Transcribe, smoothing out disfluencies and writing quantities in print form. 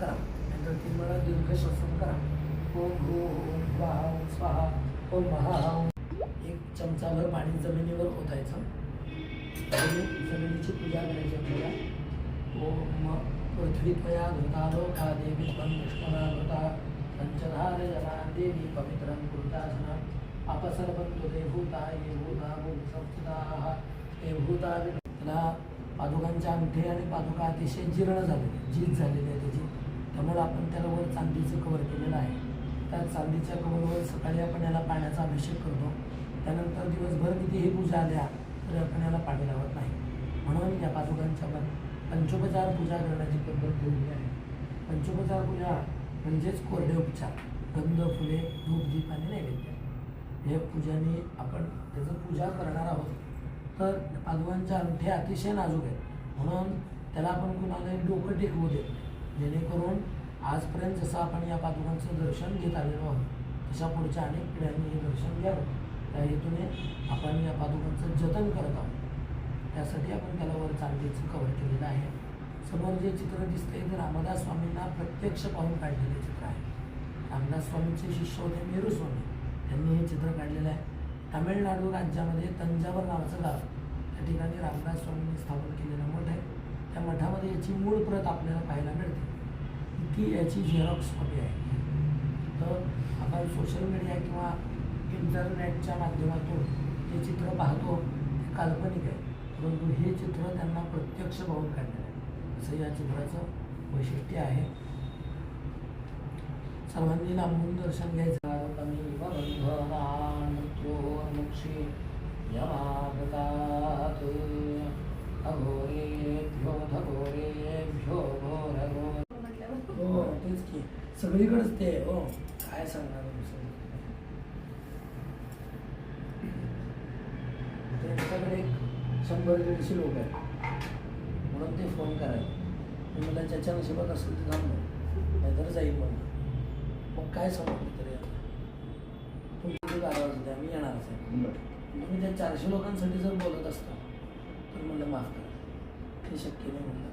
करा, नंतर 3 वेळा दीर्घ श्वसन करा. ओम भू ओम स्वाहा ओम स्वाहा ओम महा ओम. 1 चमचाभर पाणी जमिनीवर ओतायचं. जमिनीची पूजा करायची आपल्याला. ओम पृथ्वी त्वया धृता लोका देवी त्वं विष्णुना धृता पंचधारे जला देवी पवित्रं कुरुतासना अपसर्पन्तु ते भूता ये भूता भूतसंस्थिताः ते भूता. त्याला पादुकांच्या अंगठे आणि पादुका अतिशय जीर्ण झालेली, जीज झालेली आहे त्याची, त्यामुळे आपण त्याला वर चांदीचं कवर केलेलं आहे. त्या चांदीच्या कवरवर सकाळी आपण याला पाण्याचा अभिषेक करतो. त्यानंतर दिवसभर कितीही पूजा आल्या तरी आपण याला पाणी लावत नाही. म्हणून या पादुकांच्या पंचोपचार पूजा करण्याची पद्धत ठेवली आहे. पंचोपचार पूजा म्हणजेच कोरडे उपचार, गंध, फुले, धूप, दीप आणि नैवेद्य हे पूजाने आपण त्याचं पूजा करणार आहोत. तर पादुकांचे अंगठे अतिशय नाजूक आहेत, म्हणून त्याला आपण कुणालाही डोकं टेकवू देत नाही. जेणेकरून आजपर्यंत जसं आपण या पादुकांचं दर्शन घेत आलेलो आहोत तशा पुढच्या अनेक पिढ्यांनी हे दर्शन घ्यावं, त्या हेतूने आपण या पादुकांचं जतन करत आहोत. त्यासाठी आपण त्याला वर चांदीचं कवर केलेलं आहे. समोर जे चित्र दिसते ते रामदास स्वामींना प्रत्यक्ष पाहून काढलेले चित्र आहे. रामदास स्वामींचे शिष्य होते मेरू स्वामी, त्यांनी हे चित्र काढलेलं आहे. तामिळनाडू राज्यामध्ये तंजावर नावाचं गाव, त्या ठिकाणी रामदास स्वामींनी स्थापन केलेलं मठ आहे. त्या मठामध्ये याची मूळ प्रत आपल्याला पाहायला मिळते. ती याची झेरॉक्स कॉपी आहे. तर आपण सोशल मीडिया किंवा इंटरनेटच्या माध्यमातून हे चित्र पाहतो, ते काल्पनिक आहे, परंतु हे चित्र त्यांना प्रत्यक्ष पाहून काढलेलं आहे, असं या चित्राचं वैशिष्ट्य आहे. सर्वांनी लांबून दर्शन घ्यायचं. हो तेच की, सगळीकडेच ते हो, काय सांगणार त्यांच्याकडे 100-150 लोक आहेत, म्हणून ते फोन करायला. मला ज्याच्या नशिबात असेल ते थांबलं, नाहीतर जाईल म्हणून. मग काय समजलं तरी आता तुमची आवाज द्या, मी येणारच आहे. तुम्ही त्या 400 लोकांसाठी जर बोलत असता तर म्हणलं माफ करा, हे शक्य नाही म्हणलं.